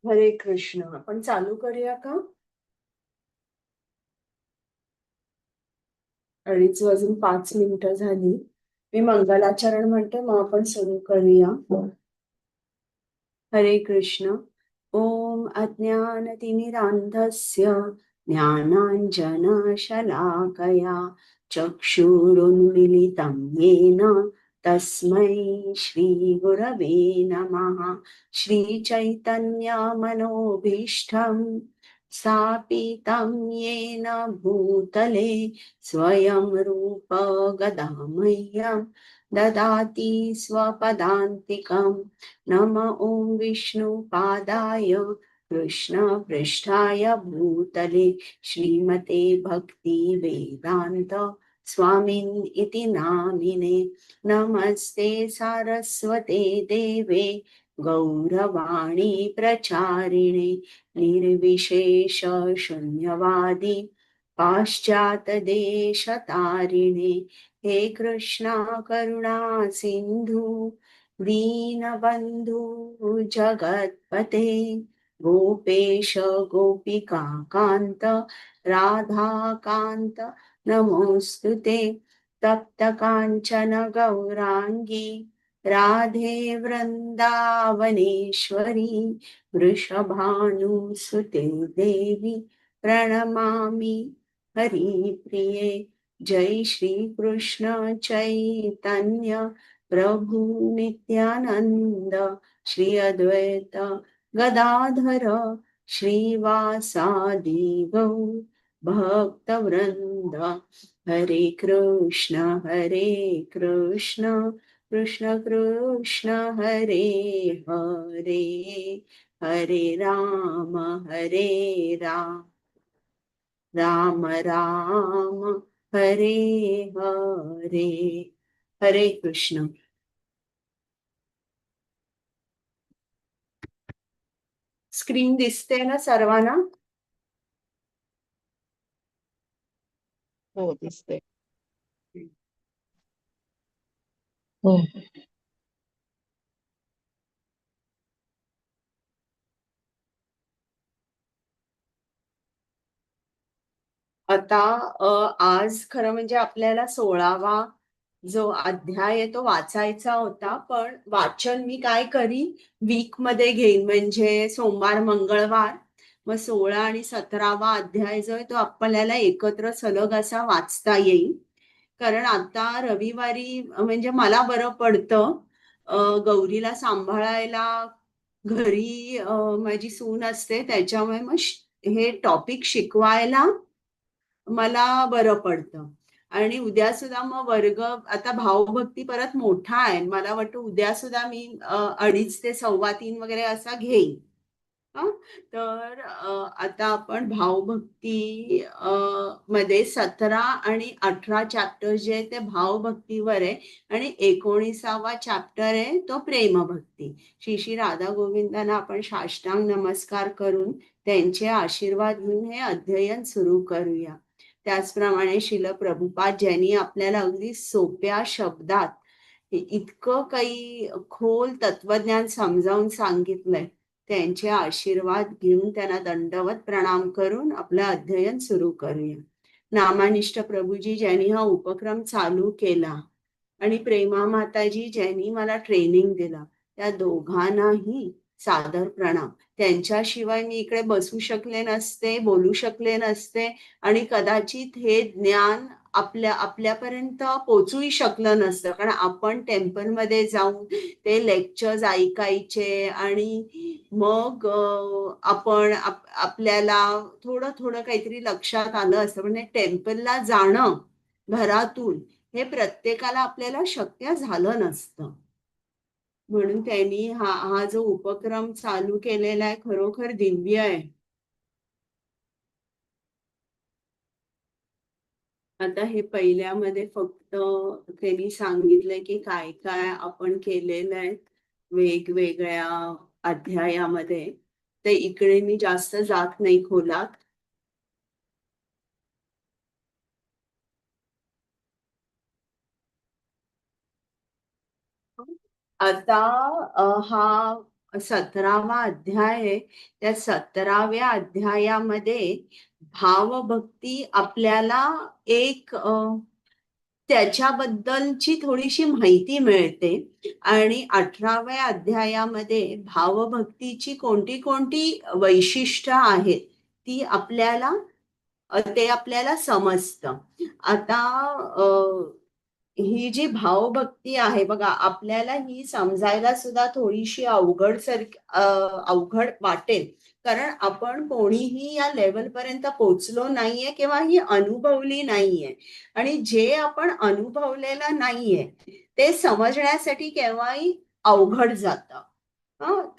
हरे कृष्ण. आपण चालू करूया का? 2:30 वाजून 5 मिनिटं झाली. मी मंगलाचरण म्हणते, मग आपण सुरू करूया. हरे कृष्ण. ओम अज्ञानतिमिरान्धस्य ज्ञानाञ्जनशलाकया चक्षुरुन्मिलितं येन तस्मै श्रीगुरवे नमः. श्रीचैतन्यमनोभीष्टं स्थापितं येन भूतले स्वयं रूप गदामह्यं ददाति स्वपदान्तिकम्. नम ॐ विष्णुपादाय कृष्णपृष्ठाय भूतले श्रीमते भक्तिवेदान्त स्वामिन् इति नामिने. नमस्ते सारस्वते देवे गौरवाणी प्रचारिणे निर्विशेष शून्यवादी पाश्चातदेशतारिणे. हे कृष्णा करुणा सिन्धु दीनबन्धु जगत्पते गोपेश गोपिका कान्त राधाकान्त नमोऽस्तुते. तप्त काञ्चन गौराङ्गी राधे वृन्दावनेश्वरी वृषभानुसुते देवी प्रणमामि हरिप्रिये. जय श्री कृष्ण चैतन्य प्रभु नित्यानंद श्री अद्वैत गदाधर श्रीवासादि गौर भक्तवृंद. हरे कृष्ण कृष्ण कृष्ण हरे हरे हरे राम राम राम हरे हरे. हरे कृष्ण. स्क्रीन दिसते ना सर्वांना? हो दिसते. हो. आता आज खरं म्हणजे आपल्याला 16वा जो अध्याय आहे तो वाचायचा होता, पण वाचन मी काय करीन, वीक मध्ये घेईन, म्हणजे सोमवार मंगळवार, मग 16 आणि 17वा अध्याय जो आहे तो आपल्याला एकत्र सलग असा वाचता येईल. कारण आता रविवारी म्हणजे मला बरं पडतं, गौरीला सांभाळायला घरी माझी सून असते, त्याच्यामुळे मग हे टॉपिक शिकवायला मला बरं पडतं. आणि उद्या सुद्धा मग वर्ग, आता भावभक्ती परत मोठा आहे, मला वाटतं उद्या सुद्धा मी 2:30 ते 2:15 वगैरे असा घेईन. हं? तर आता आपण भावभक्ती मध्ये 17 आणि 18 चॅप्टर जे आहे ते भावभक्तीवर आहे, आणि 19वा चॅप्टर आहे तो प्रेमभक्ती. श्री श्री राधा गोविंदांना आपण साष्टांग नमस्कार करून त्यांचे आशीर्वाद घेऊन हे अध्ययन सुरू करूया. त्याचप्रमाणे शिल प्रभुपाद ज्यांनी आपल्याला अगदी सोप्या शब्दात इतकं काही खोल तत्वज्ञान समजावून सांगितलंय, त्यांचे आशीर्वाद घेऊन त्यांना दंडवत प्रणाम करून आपलं अध्ययन सुरू करूया. नामानिष्ठ प्रभूजी ज्यांनी हा उपक्रम चालू केला आणि प्रेमा माताजी ज्यांनी मला ट्रेनिंग दिला, त्या दोघांनाही सादर प्रणाम. त्यांच्याशिवाय मी इकडे बसू शकले नसते, बोलू शकले नसते, आणि कदाचित हे ज्ञान आपल्यापर्यंत पोचूही शकलं नसतं. कारण आपण टेम्पलमध्ये जाऊन ते लेक्चर्स ऐकायचे, आणि मग आपण आपल्याला थोडं थोडं काहीतरी लक्षात आलं असतं. म्हणजे टेम्पलला जाणं घरातून हे प्रत्येकाला आपल्याला शक्य झालं नसतं. म्हणून त्यांनी हा हा जो उपक्रम चालू केलेला आहे खरोखर दिव्य आहे. आता हे पहिल्यामध्ये फक्त त्यांनी सांगितलंय की काय काय आपण केलेलं आहे वेगवेगळ्या अध्यायामध्ये. ते इकडे मी जास्त जात नाही खोलात. आता हा 17वा अध्याय आहे. त्या 17व्या अध्यायामध्ये भावभक्ती आपल्याला एक त्याच्याबद्दलची थोडीशी माहिती मिळते आणि 18व्या अध्यायामध्ये भावभक्तीची कोणती कोणती वैशिष्ट्य आहेत ती आपल्याला ते आपल्याला समजतं. आता ही जी भावभक्ती आहे बघा, आपल्याला ही समजायला सुद्धा थोडीशी अवघड वाटेल. कारण आपण कोणीही या लेवल पर्यंत पोहोचलो नाहीये किंवा ही अनुभवली नाहीये. आणि जे आपण अनुभवलेलं नाहीये ते समजण्यासाठी केव्हाही अवघड जातं.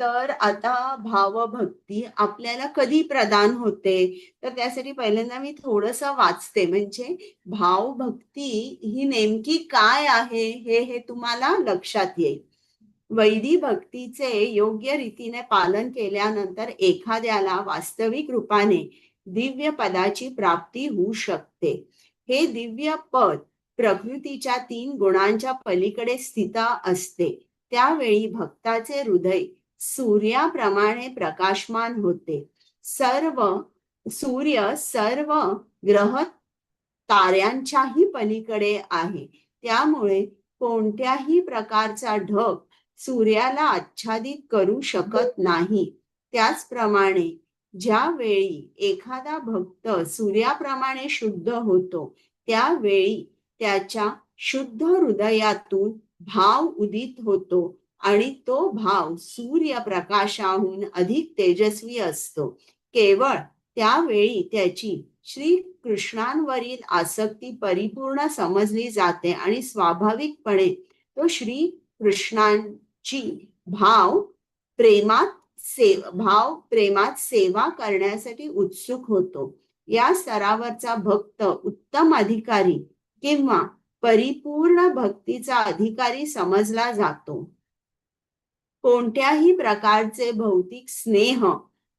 तर आता भावभक्ती आपल्याला कधी प्रदान होते, तर त्यासाठी पहिल्यांदा मी थोडंसं वाचते. म्हणजे भावभक्ती ही नेमकी काय आहे हे तुम्हाला लक्षात येईल. वैदी भक्तीचे योग्य रीतीने पालन केल्यानंतर एखाद्याला वास्तविक रूपाने दिव्य पदाची प्राप्ती होऊ शकते. हे दिव्य पद प्रकृतीच्या 3 गुणांच्या पलीकडे स्थित असते. त्यावेळी भक्ताचे हृदय सूर्याप्रमाणे प्रकाशमान होते. सूर्य सर्व ग्रह ताऱ्यांच्याही पलीकडे आहे. त्यामुळे कोणत्याही प्रकारचा ढग सूर्याला आच्छादित करू शकत नाही. त्याचप्रमाणे ज्यावेळी एखादा भक्त सूर्याप्रमाणे शुद्ध होतो त्यावेळी त्याच्या शुद्ध हृदयातून भाव उदित होतो आणि तो भाव सूर्यप्रकाशाहून अधिक तेजस्वी असतो. केवळ त्यावेळी त्याची श्री कृष्णांवरील आसक्ती परिपूर्ण समजली जाते आणि स्वाभाविकपणे तो श्री कृष्णांची प्रेमात सेवा करण्यासाठी उत्सुक होतो. या स्तरावरचा भक्त उत्तम अधिकारी किंवा परिपूर्ण भक्तीचा अधिकारी समजला जातो. कोणत्याही प्रकारचे भौतिक स्नेह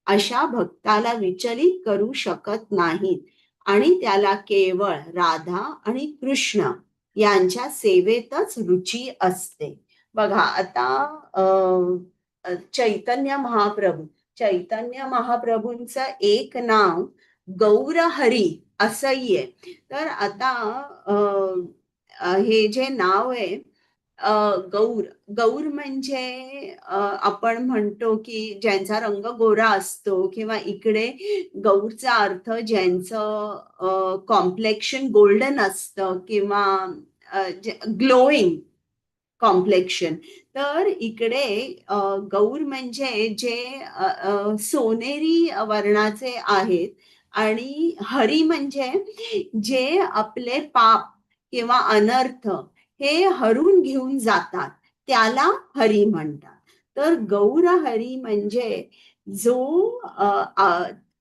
अशा भक्ताला विचलित करू शकत नाहीत आणि त्याला केवळ राधा आणि कृष्ण यांच्या सेवेतच रुची असते. बघा आता चैतन्य महाप्रभूंचं एक नाव गौरहरी असंही आहे. तर आता हे जे नाव आहे गौर म्हणजे आपण म्हणतो की ज्यांचा रंग गोरा असतो किंवा इकडे गौरचा अर्थ ज्यांचं कॉम्प्लेक्शन गोल्डन असतं किंवा ग्लोईंग कॉम्प्लेक्शन. तर इकडे गौर म्हणजे जे सोनेरी वर्णाचे आहेत आणि हरी म्हणजे जे आपले पाप किंवा अनर्थ हे हरून घेऊन जातात त्याला हरी म्हणतात. तर गौर हरी म्हणजे जो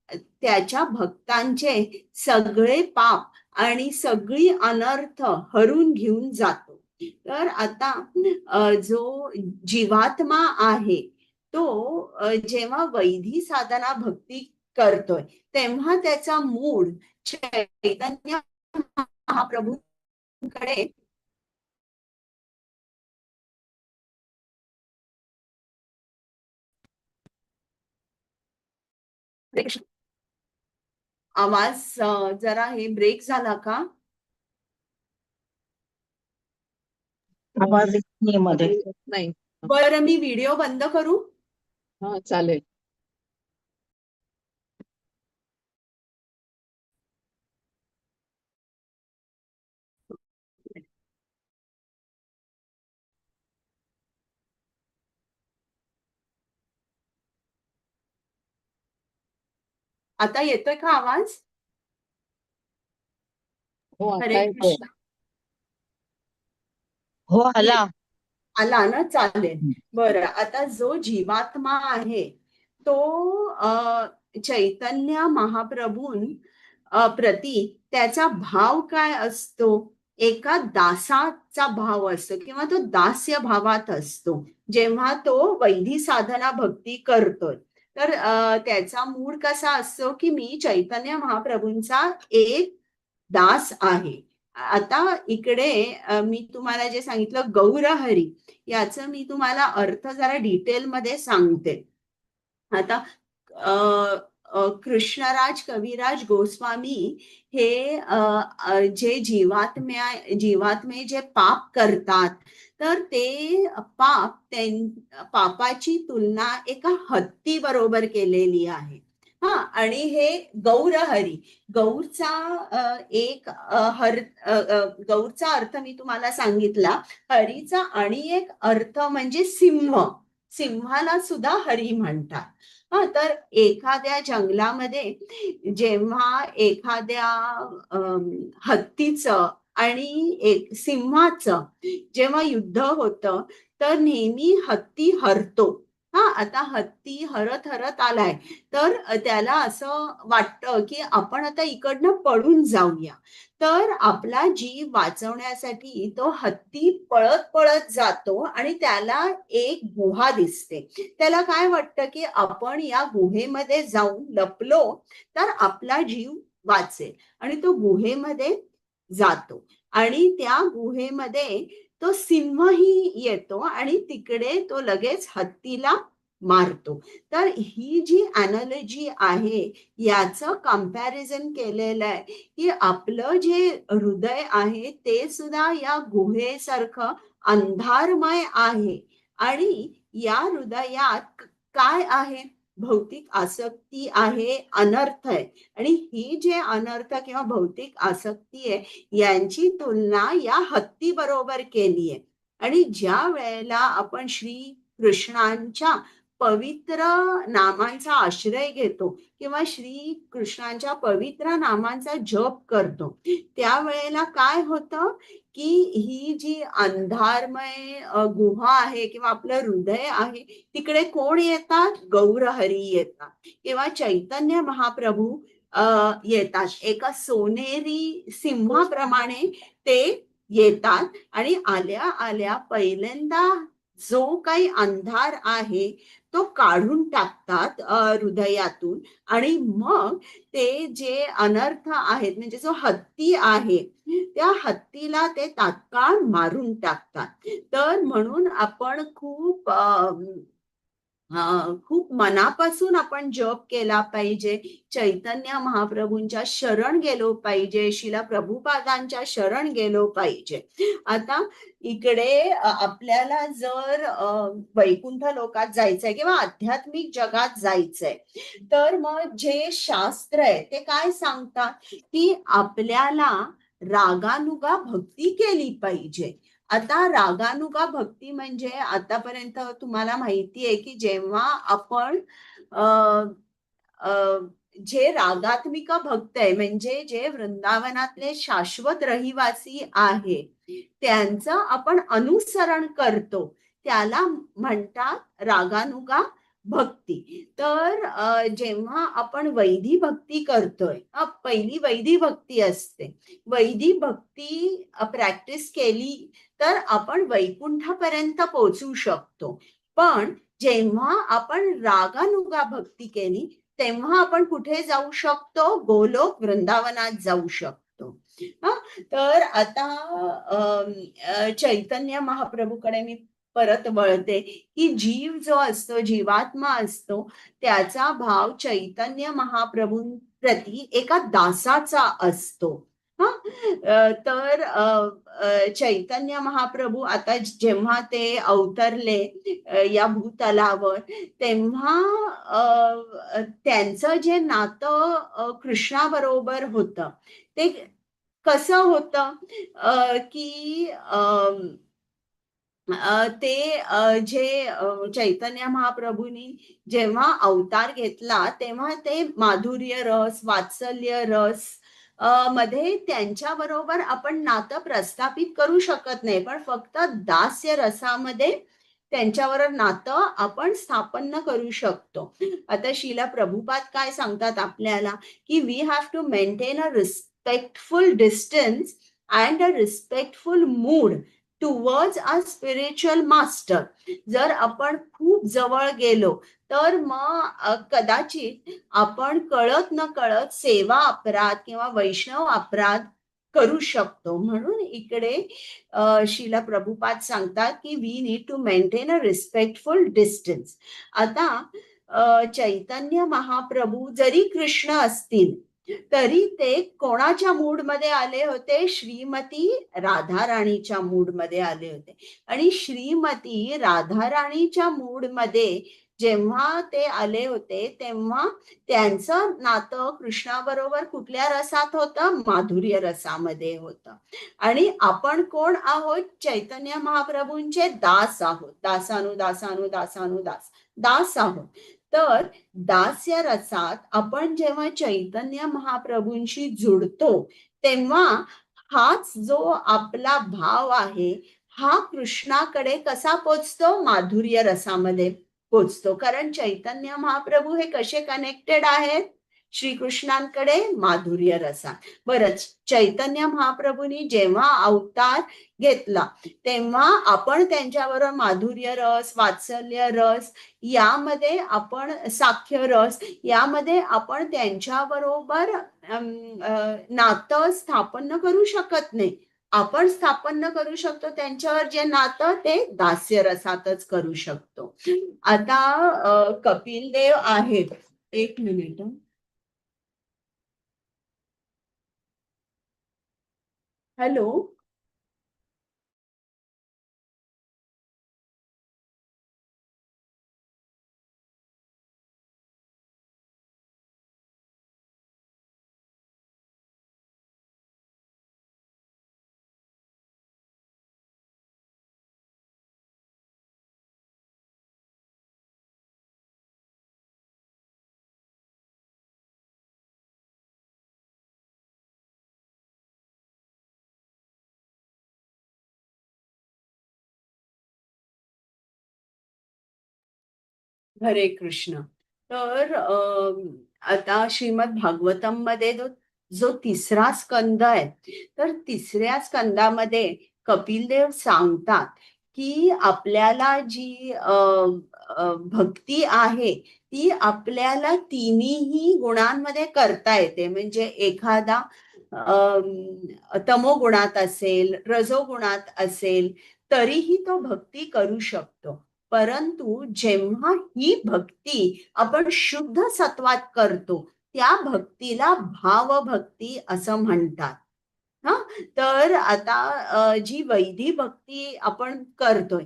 त्याच्या भक्तांचे सगळे पाप आणि सगळी अनर्थ हरून घेऊन जातो. तर आता जो जीवात्मा आहे तो जेव्हा वैधी साधना भक्ती करतोय तेव्हा त्याचा मूड चैतन्य महाप्रभूंकडे आवाज जरा हे ब्रेक झाला का? आवाज येत नाहीये मध्ये. नाही. बरं मी व्हिडिओ बंद करू? हा चालेल. आता येतोय का आवाज? हो आता हरे येतोय. कृष्ण. हो आला. आला ना? चालेल. बरं, आता जो जीवात्मा आहे तो चैतन्य महाप्रभून प्रति त्याचा भाव काय असतो? एका दासाचा भाव असतो किंवा तो दास्य भावात असतो जेव्हा तो वैधी साधना भक्ती करतोय. तर त्याचा मूड कसा असतो की मी चैतन्य महाप्रभूंचा एक दास आहे आता इकडे मी तुम्हाला जे सांगितलं गौरहरी, याचं मी तुम्हाला अर्थ जरा डिटेलमध्ये सांगते. आता अ, कृष्णराज कविराज गोस्वामी हे जे जीवात्मे जे पाप करतात, तर ते पापाची तुलना एका हत्ती बरोबर केलेली आहे. हा, आणि हे गौरहरी, गौरचा गौरचा अर्थ मी तुम्हाला सांगितला. हरीचा आणि एक अर्थ म्हणजे सिंह. सिंहाला सुद्धा हरी म्हणतात. हा, तर एखाद्या जंगलामध्ये जेव्हा एखाद्या हत्तीचं आणि एक सिंहाचं जेव्हा युद्ध होतं, तर नेहमी हत्ती हरतो. हा, आता हत्ती हरत आलाय, तर त्याला असं वाटतं की आपण आता इकडनं पळून जाऊया. तर आपला जीव वाचवण्यासाठी तो हत्ती पळत पळत जातो आणि त्याला एक गुहा दिसते. त्याला काय वाटतं की आपण या गुहेमध्ये जाऊन लपलो तर आपला जीव वाचेल, आणि तो गुहेमध्ये जातो. आणि त्या गुहेमध्ये तो सिंहही येतो आणि तिकडे तो लगेच हत्तीला मारतो. तर ही जी अॅनॉलॉजी आहे, याचं कंपॅरिझन केलेलं आहे की आपलं जे हृदय आहे ते सुद्धा या गुहेसारखं अंधारमय आहे. आणि या हृदयात काय आहे? भौतिक आसक्ती आहे, अनर्थ आहे. आणि ही जे अनर्थ किंवा भौतिक आसक्ती आहे, यांची तुलना या हत्ती बरोबर केली आहे. आणि ज्या वेळेला आपण श्री कृष्णांच्या पवित्र नामांचा आश्रय घेतो किंवा श्री कृष्णांच्या पवित्र नामांचा जप करतो, त्यावेळेला काय होतं की ही जी अंधारमय गुहा आहे किंवा आपलं हृदय आहे, तिकडे कोण येतात? गौरहरी येतात किंवा चैतन्य महाप्रभू येतात. एका सोनेरी सिंहाप्रमाणे ते येतात आणि आल्या आल्या पहिल्यांदा जो काही अंधार आहे तो काढून टाकतात हृदयातून. आणि मग ते जे अनर्थ आहेत, म्हणजे जो हत्ती आहे, त्या हत्तीला ते तात्काळ मारून टाकतात. तर म्हणून आपण खूप मनापासून आपण जप केला पाहिजे. चैतन्य महाप्रभूंच्या शरण गेलो पाहिजे, शिला प्रभुपादांच्या शरण गेलो पाहिजे. आता इकडे आपल्याला जर वैकुंठ लोकात जायचंय किंवा आध्यात्मिक जगात जायचंय, तर मग जे शास्त्र आहे ते काय सांगतात की आपल्याला रागानुगा भक्ती केली पाहिजे. आता रागानुगा भक्ती म्हणजे आतापर्यंत तुम्हाला माहिती आहे की जेव्हा आपण अ, अ, जे रागात्मिका भक्त आहे, म्हणजे जे वृंदावनातले शाश्वत रहिवासी आहे, त्यांचं आपण अनुसरण करतो, त्याला म्हणतात रागानुगा भक्ती. तर जेव्हा आपण वैधी भक्ती करतोय, पहिली वैधी भक्ती असते. वैधी भक्ती प्रॅक्टिस केली तर आपण वैकुंठापर्यंत पोहोचू शकतो. पण जेव्हा आपण रागानुगा भक्ती केली, तेव्हा आपण कुठे जाऊ शकतो? गोलोक वृंदावनात जाऊ शकतो. तर आता चैतन्य महाप्रभूकडे मी परत वळते की जीव जो असतो, जीवात्मा असतो, त्याचा भाव चैतन्य महाप्रभूंप्रती एका दासाचा असतो. तर चैतन्य महाप्रभू आता जेव्हा ते अवतरले या भूतलावर, तेव्हा त्यांचं जे नातं कृष्णाबरोबर होतं, ते कसं होतं की ते जे चैतन्य महाप्रभूंनी जेव्हा अवतार घेतला, तेव्हा ते माधुर्य रस, वात्सल्य रस मध्ये त्यांच्या बरोबर आपण नातं प्रस्थापित करू शकत नाही, पण फक्त दास्य रसामध्ये त्यांच्याबरोबर नातं आपण स्थापन करू शकतो. आता शिला प्रभुपाद काय सांगतात आपल्याला की we have to maintain a respectful distance and a respectful mood towards a spiritual master. जर आपण खूप जवळ गेलो तर मग कदाचित आपण कळत न कळत सेवा अपराध किंवा वैष्णव अपराध करू शकतो. म्हणून इकडे श्रीला प्रभुपाद सांगतात की we need to maintain a respectful distance. आता चैतन्य महाप्रभू जरी कृष्ण असतील तरी ते कोणाच्या मूड मध्ये आले होते? श्रीमती राधाराणीच्या मूड मध्ये आले होते. आणि श्रीमती राधाराणीच्या मूड मध्ये जेव्हा ते आले होते तेव्हा त्यांचं नातं कृष्णाबरोबर कुठल्या रसात होतं? माधुर्य रसामध्ये होतं. आणि आपण कोण आहोत? चैतन्य महाप्रभूंचे दास आहोत. दासानुदासानुदासानुदास दास आहोत. तर दास्य रसात आपण जेव्हा चैतन्य महाप्रभूंशी जुडतो तेव्हा हाच जो आपला भाव आहे हा कृष्णाकडे कसा पोचतो? माधुर्य रसामध्ये पोचतो. कारण चैतन्य महाप्रभू हे कसे कनेक्टेड आहेत? श्रीकृष्णांकडे माधुर्य रसा. बरं, चैतन्य महाप्रभूंनी जेव्हा अवतार घेतला तेव्हा आपण त्यांच्याबरोबर माधुर्य रस, वात्सल्य रस यामध्ये आपण साख्य रस यामध्ये आपण त्यांच्याबरोबर नातं स्थापन करू शकत नाही. आपण स्थापन करू शकतो त्यांच्यावर जे नातं ते दास्य रसातच करू शकतो. आता कपिल देव आहेत. एक मिनिट. हॅलो. हरे कृष्ण. तर आता श्रीमद भागवतम मध्ये जो तिसरा स्कंद आहे तर तिसऱ्या स्कंदामध्ये कपिलदेव सांगतात की आपल्याला जी भक्ती आहे ती आपल्याला तिन्ही गुणांमध्ये करता येते. म्हणजे एखादा तमोगुणात असेल, रजोगुणात असेल तरीही तो भक्ती करू शकतो. परंतु जेव्हा ही भक्ती आपण शुद्ध सत्वात करतो त्या भक्तीला भावभक्ती असं म्हणतात. हा, तर आता जी वैधी भक्ती आपण करतोय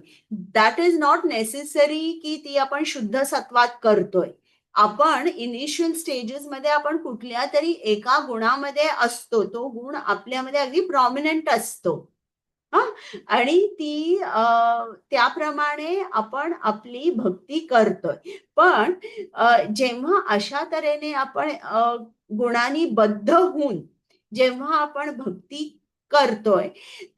दॅट इज नॉट नेसेसरी की ती आपण शुद्ध सत्वात करतोय. आपण इनिशियल स्टेजेस मध्ये आपण कुठल्या तरी एका गुणामध्ये असतो, तो गुण आपल्यामध्ये अगदी प्रॉमिनंट असतो. हा, आणि ती त्याप्रमाणे आपण आपली भक्ती करतोय. पण जेव्हा अशा तऱ्हेने आपण गुणांनी बद्ध होऊन जेव्हा आपण भक्ती करतोय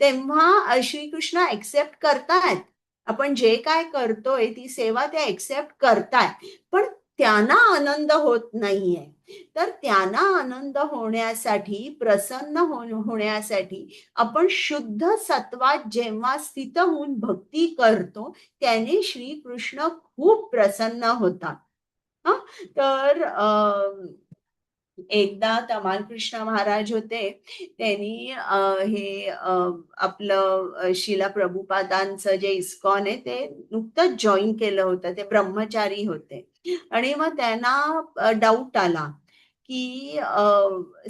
तेव्हा श्रीकृष्ण एक्सेप्ट करतायत. आपण जे काय करतोय ती सेवा ते एक्सेप्ट करतायत. पण त्यांना आनंद होत नाहीये. तर त्यांना आनंद होण्यासाठी, प्रसन्न होण्यासाठी आपण शुद्ध सत्वात जेव्हा स्थित होऊन भक्ती करतो त्याने श्रीकृष्ण खूप प्रसन्न होतात. हा, तर एकदा तमाल कृष्ण महाराज होते. त्यांनी हे आपलं शिला प्रभुपादांचं जे इस्कॉन आहे ते नुकतंच जॉईन केलं होतं. ते ब्रह्मचारी होते आणि मग त्यांना डाऊट आला की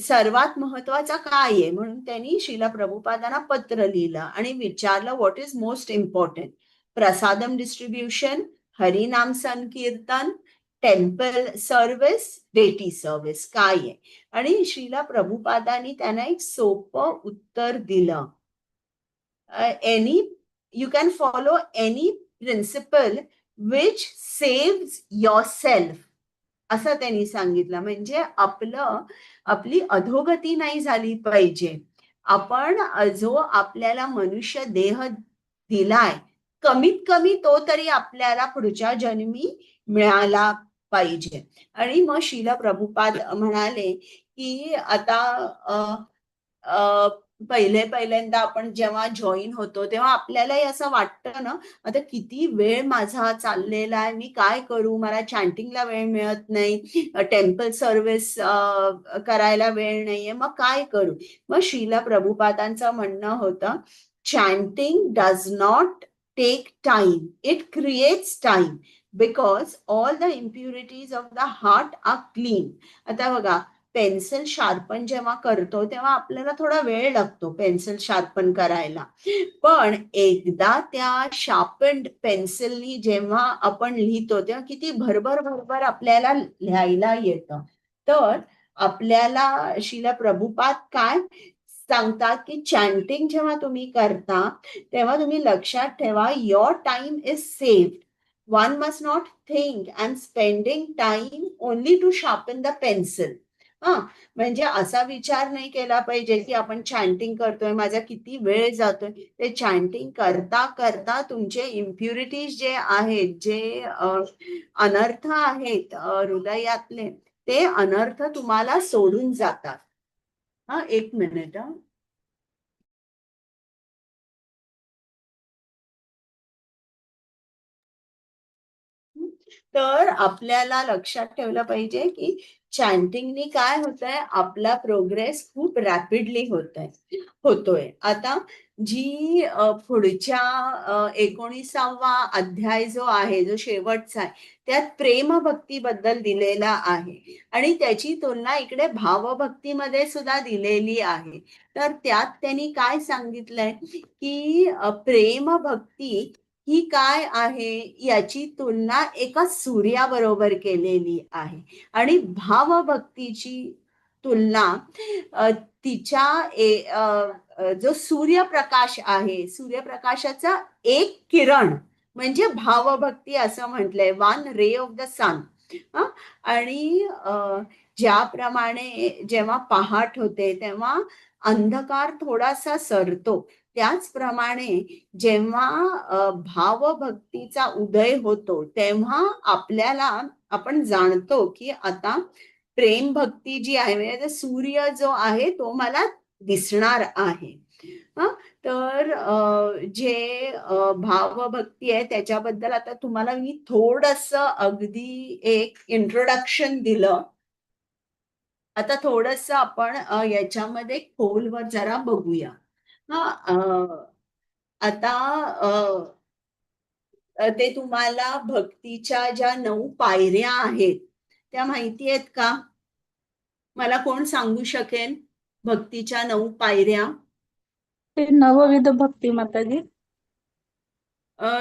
सर्वात महत्वाचा काय आहे. म्हणून त्यांनी शिला प्रभुपादांना पत्र लिहिलं आणि विचारलं what is most important? Prasadam distribution, हरिनाम संकीर्तन, टेम्पल सर्व्हिस, डेटी सर्व्हिस काय आहे? आणि श्रीला प्रभुपादांनी त्यांना एक सोपं उत्तर दिलं. Any you can follow any principle which saves your self असं त्यांनी सांगितलं. म्हणजे आपली अधोगती नाही झाली पाहिजे. आपण जो आपल्याला मनुष्य देह दिलाय कमीत कमी तो तरी आपल्याला पुढच्या जन्मी मिळाला पाहिजे. आणि मग श्रील प्रभुपाद म्हणाले की आता पहिल्यांदा आपण जेव्हा जॉईन होतो तेव्हा आपल्यालाही असं वाटतं ना, आता किती वेळ माझा चाललेला आहे, मी काय करू, मला चॅन्टिंगला वेळ मिळत नाही, टेम्पल सर्व्हिस करायला वेळ नाहीये, मग काय करू. मग श्रील प्रभुपादांचं म्हणणं होतं, chanting does not take time, it creates time, because all the impurities of the heart are clean. आता बघा, पेन्सिल शार्पन जेव्हा करतो तेव्हा आपल्याला थोडा वेळ लागतो पेन्सिल शार्पन करायला, पण एकदा त्या शार्पन्ड पेन्सिलनी जेव्हा आपण लिहितो तेव्हा किती भरभर भरभर आपल्याला लिहायला येतं. तर आपल्याला श्रील प्रभुपाद काय सांगतात की चॅन्टिंग जेव्हा तुम्ही करता तेव्हा तुम्ही लक्षात ठेवा, your time is saved. One must not think I am spending time only to sharpen the pencil. हा, म्हणजे असा विचार नाही केला पाहिजे की आपण चॅन्टिंग करतोय, माझा किती वेळ जातोय. ते चॅन्टिंग करता करता तुमचे इम्प्युरिटीज जे आहेत, जे अनर्थ आहेत हृदयातले, ते अनर्थ तुम्हाला सोडून जातात. हा, एक मिनिट. तर आपल्याला लक्षात ठेवलं पाहिजे की चॅन्टिंगनी काय होतंय, आपला प्रोग्रेस खूप रॅपिडली होतोय. आता जी पुढच्या 19वा अध्याय जो आहे, जो शेवटचा आहे, त्यात प्रेमभक्तीबद्दल दिलेला आहे आणि त्याची तुलना इकडे भावभक्तीमध्ये सुद्धा दिलेली आहे. तर त्यात त्यांनी काय सांगितलंय की प्रेमभक्ती ही काय आहे याची तुलना एका सूर्याबरोबर केलेली आहे आणि भावभक्तीची तुलना तिच्या जो सूर्यप्रकाश आहे, सूर्यप्रकाशाचा एक किरण म्हणजे भावभक्ती असं म्हटलंय, वन रे ऑफ द सन. आणि ज्याप्रमाणे जेव्हा पहाट होते तेव्हा अंधकार थोडासा सरतो, त्याचप्रमाणे जेव्हा भावभक्तीचा उदय होतो तेव्हा आपण जाणतो की आता प्रेम भक्ती जी आहे, म्हणजे सूर्य जो आहे तो मला दिसणार आहे. तर जे भावभक्ती आहे त्याच्याबद्दल आता तुम्हाला मी थोडंसं अगदी एक इंट्रोडक्शन दिलं. आता थोडंसं आपण याच्यामध्ये खोलवर जरा बघूया. आता ते तुम्हाला भक्तीच्या ज्या 9 पायऱ्या आहेत त्या माहिती आहेत का? मला कोण सांगू शकेल भक्तीच्या 9 पायऱ्या? ते नवविध भक्ती माताजी.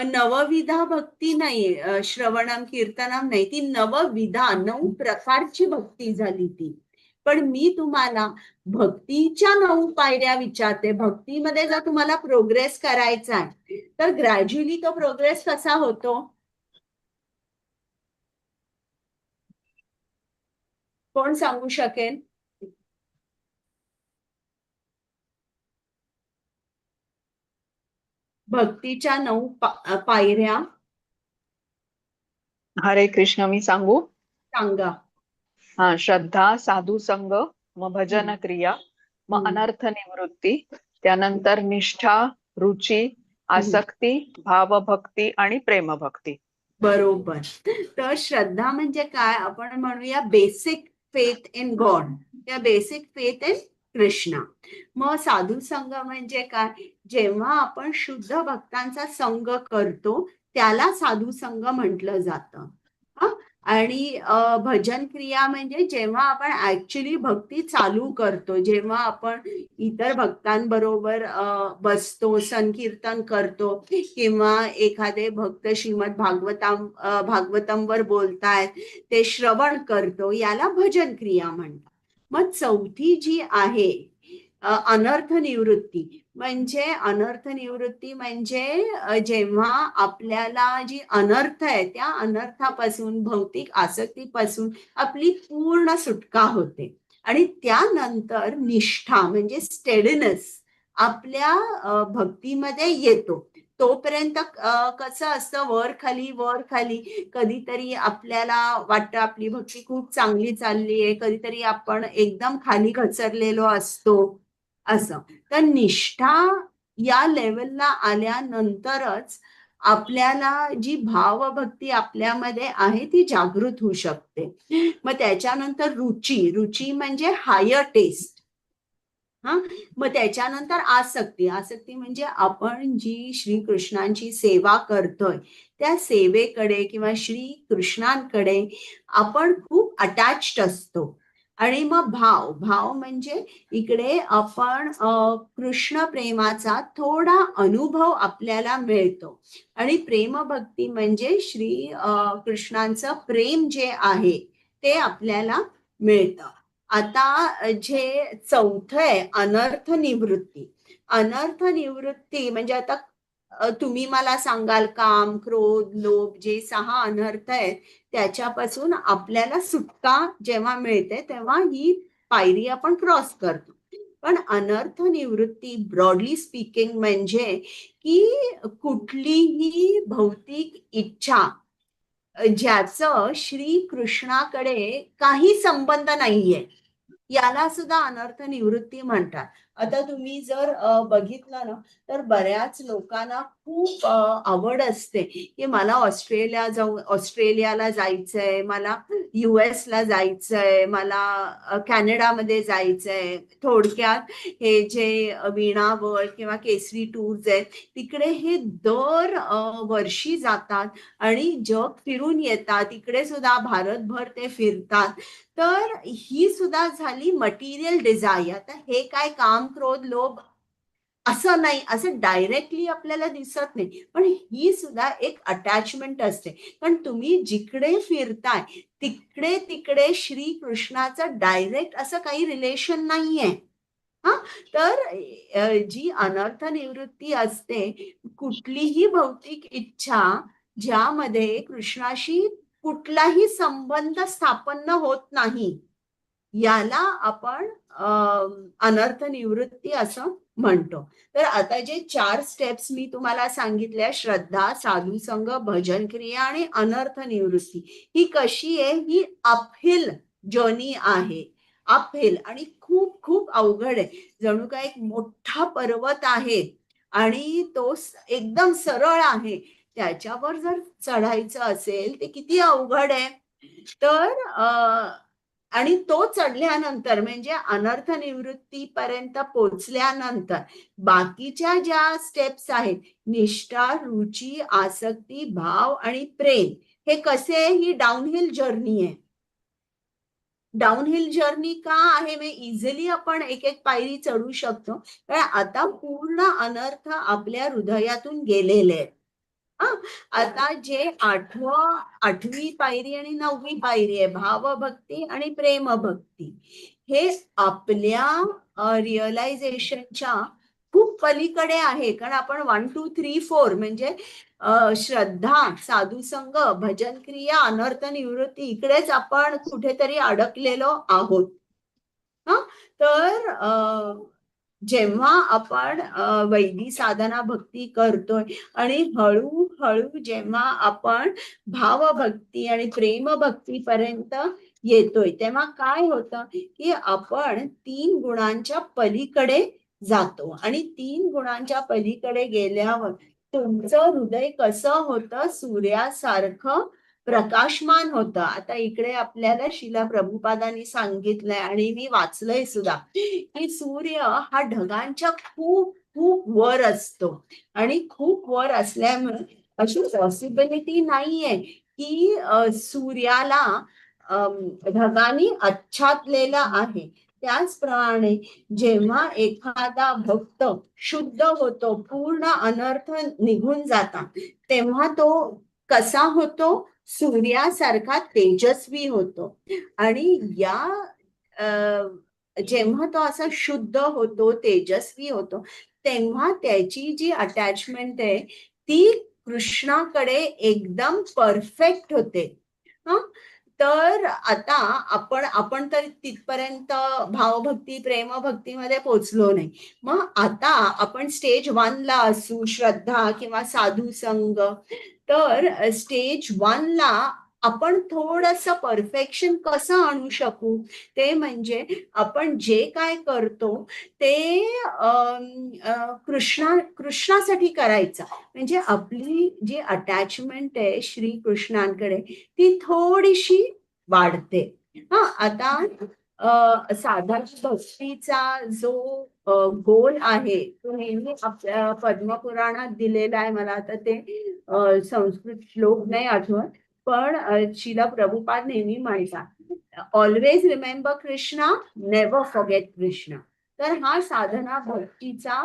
नवविधा भक्ती नाही, श्रवणम कीर्तनम नाही, ती नवविधा 9 प्रकारची भक्ती झाली ती. पण मी तुम्हाला भक्तीच्या 9 पायऱ्या विचारते. भक्तीमध्ये जर तुम्हाला प्रोग्रेस करायचा आहे तर ग्रॅज्युअली तो प्रोग्रेस कसा होतो? कोण सांगू शकेल? भक्तीच्या 9 पायऱ्या हरे कृष्ण. मी सांगू? सांगा. हा, श्रद्धा, साधू संग, मग भजन क्रिया, मग अनर्थ निवृत्ती, त्यानंतर निष्ठा, रुची, आसक्ती, भावभक्ती आणि प्रेमभक्ती. बरोबर. तर श्रद्धा म्हणजे काय, आपण म्हणूया बेसिक फेथ इन गॉड, या बेसिक फेथ इन कृष्णा. मग साधू संघ म्हणजे काय, जेव्हा आपण शुद्ध भक्तांचा संघ करतो त्याला साधू संघ म्हटलं जातं. आणि भजन क्रिया म्हणजे जेव्हा आपण ऍक्च्युली भक्ती चालू करतो, जेव्हा आपण इतर भक्तांबरोबर बसतो, संकीर्तन करतो किंवा एखादे भक्त श्रीमद भागवतमवर बोलतायत ते श्रवण करतो, याला भजन क्रिया म्हणतात. मग चौथी जी आहे अनर्थ निवृत्ती, म्हणजे जेव्हा आपल्याला जी अनर्थ आहे त्या अनर्थापासून, भौतिक आसक्तीपासून आपली पूर्ण सुटका होते. आणि त्यानंतर निष्ठा म्हणजे स्टेडीनेस आपल्या भक्तीमध्ये येतो. तोपर्यंत कसं असतं, वर खाली, कधीतरी आपल्याला वाटतं आपली भक्ती खूप चांगली चालली आहे, कधीतरी आपण एकदम खाली घसरलेलो असतो. असं. तर निष्ठा या लेवलला आल्यानंतरच आपल्याला जी भावभक्ती आपल्यामध्ये आहे ती जागृत होऊ शकते. मग त्याच्यानंतर रुची म्हणजे हायर टेस्ट. हा, मग त्याच्यानंतर आसक्ती म्हणजे आपण जी श्रीकृष्णांची सेवा करतोय त्या सेवेकडे किंवा श्रीकृष्णांकडे आपण खूप अटॅच्ड असतो. आणि मग भाव म्हणजे इकडे आपण कृष्ण प्रेमाचा थोडा अनुभव आपल्याला मिळतो. आणि प्रेमभक्ती म्हणजे कृष्णांचं प्रेम जे आहे ते आपल्याला मिळतं. आता जे चौथं आहे अनर्थ निवृत्ती म्हणजे आता तुम्ही मला सांगाल काम क्रोध लोभ जे 6 अनर्थ आहेत त्याच्यापासून आपल्याला सुटका जेव्हा मिळते तेव्हा ही पायरी आपण क्रॉस करतो. पण अनर्थ निवृत्ती ब्रॉडली स्पीकिंग म्हणजे की कुठलीही भौतिक इच्छा ज्याचं श्रीकृष्णाकडे काही संबंध नाहीये याला सुद्धा अनर्थ निवृत्ती म्हणतात. आता तुम्ही जर बघितलं ना तर बऱ्याच लोकांना खूप आवड असते की मला ऑस्ट्रेलियाला जायचंय, मला US ला जायचंय, मला कॅनडामध्ये जायचंय. थोडक्यात हे जे वीणा वर्ल्ड किंवा केसरी टूर्स आहेत तिकडे हे दर वर्षी जातात आणि जग फिरून येतात. इकडे सुद्धा भारतभर ते फिरतात. तर ही सुद्धा झाली मटेरियल डिझायर. तर हे काय काम क्रोध लोभ असं नाही, असं डायरेक्टली आपल्याला दिसत नाही, पण ही सुद्धा एक अटॅचमेंट असते. कारण तुम्ही जिकडे फिरताय तिकडे तिकडे श्रीकृष्णाचं डायरेक्ट असं काही रिलेशन नाहीये. हा, तर जी अनर्थ निवृत्ती असते कुठलीही भौतिक इच्छा ज्यामध्ये कृष्णाशी कुठलाही संबंध स्थापन होत नाही याला आपण अनर्थ निवृत्ती असं म्हणतो. तर आता जे 4 स्टेप्स मी तुम्हाला सांगितल्या श्रद्धा साधुसंग भजन क्रिया आणि अनर्थ निवृत्ती ही कशी आहे ही अपहिल जर्नी आहे. अपहिल आणि खूप खूप अवघड आहे. जणू काय एक मोठा पर्वत आहे आणि तो एकदम सरळ आहे. त्याच्यावर जर चढायचं असेल ते किती अवघड आहे. तर आणि तो चढल्यानंतर म्हणजे अनर्थ निवृत्तीपर्यंत पोहोचल्यानंतर बाकीच्या ज्या स्टेप्स आहेत निष्ठा रुची आसक्ती भाव आणि प्रेम हे कसे ही डाऊनहिल जर्नी आहे. डाऊनहिल जर्नी का आहे म्हणजे इझिली आपण एक एक पायरी चढू शकतो कारण आता पूर्ण अनर्थ आपल्या हृदयातून गेलेले आहेत. आता जे 8वी पायरी आणि 9वी पायरी आहे भावभक्ती आणि प्रेमभक्ती हे आपल्या रिअलायझेशनच्या खूप पलीकडे आहे. कारण आपण 1 2 3 4 म्हणजे श्रद्धा साधुसंग भजन क्रिया अनर्थ निवृत्ती इकडेच आपण कुठेतरी अडकलेलो आहोत. तर जेव्हा आपण वैदिक साधना भक्ती करतोय आणि हळूहळू जेव्हा आपण भावभक्ती आणि प्रेमभक्तीपर्यंत येतोय तेव्हा काय होतं की आपण 3 गुणांच्या पलीकडे जातो आणि 3 गुणांच्या पलीकडे गेल्यावर तुमचं हृदय कसं होतं सूर्यासारखं प्रकाशमान होतं. आता इकडे आपल्याला शिला प्रभुपादांनी सांगितलंय आणि मी वाचलंय सुद्धा की सूर्य हा ढगांच्या खूप खूप वर असतो आणि खूप वर असल्यामुळे अशी पॉसिबिलिटी नाहीये की सूर्याला ढगांनी आच्छादलेला आहे. त्याचप्रमाणे जेव्हा एखादा भक्त शुद्ध होतो पूर्ण अनर्थ निघून जातात तेव्हा तो कसा होतो सूर्यासारखा तेजस्वी होतो. आणि जेव्हा तो असा शुद्ध होतो तेजस्वी होतो तेव्हा त्याची जी अटॅचमेंट आहे ती कृष्णाकडे एकदम परफेक्ट होते. तर आता आपण तर तिथपर्यंत भावभक्ती प्रेमभक्तीमध्ये पोचलो नाही. मग आता आपण स्टेज 1 ला असू श्रद्धा किंवा साधू संग. तर स्टेज 1 ला आपण थोडंसं परफेक्शन कसं आणू शकू, ते म्हणजे आपण जे काय करतो ते कृष्णासाठी करायचं. म्हणजे आपली जी अटॅचमेंट आहे श्रीकृष्णांकडे ती थोडीशी वाढते. हां, आता साधारण भक्तीचा जो गोल आहे तो नेहमी आपल्या पद्मपुराणात दिलेला आहे. मला आता ते संस्कृत श्लोक नाही आठवत. पण शिला प्रभुपाद नेहमी म्हणतात, always remember Krishna, never forget Krishna. तर हा साधना भक्तीचा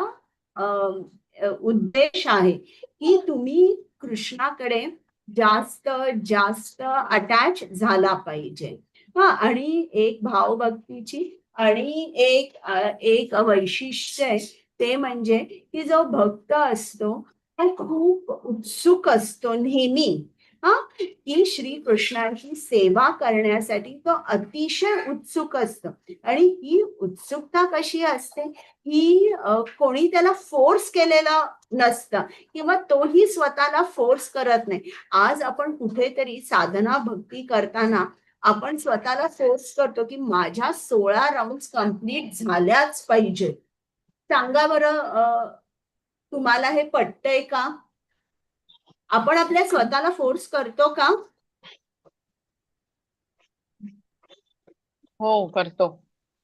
उद्देश आहे की तुम्ही कृष्णाकडे जास्त जास्त अटॅच झाला पाहिजे. हा, आणि एक भावभक्तीची आणि एक वैशिष्ट्य आहे ते म्हणजे की जो भक्त असतो तो खूप उत्सुक असतो नेहमी, हा, की श्रीकृष्णाची सेवा करण्यासाठी तो अतिशय उत्सुक असतो. आणि ही उत्सुकता कशी असते, ही कोणी त्याला फोर्स केलेलं नसतं किंवा तोही स्वतःला फोर्स करत नाही. आज आपण कुठेतरी साधना भक्ती करताना आपण स्वतःला फोर्स करतो की माझ्या 16 राऊंड कंप्लीट झाल्याच पाहिजे. सांगा बरं, तुम्हाला हे पटतंय का? आपण आपल्या स्वतःला फोर्स करतो का? हो, करतो.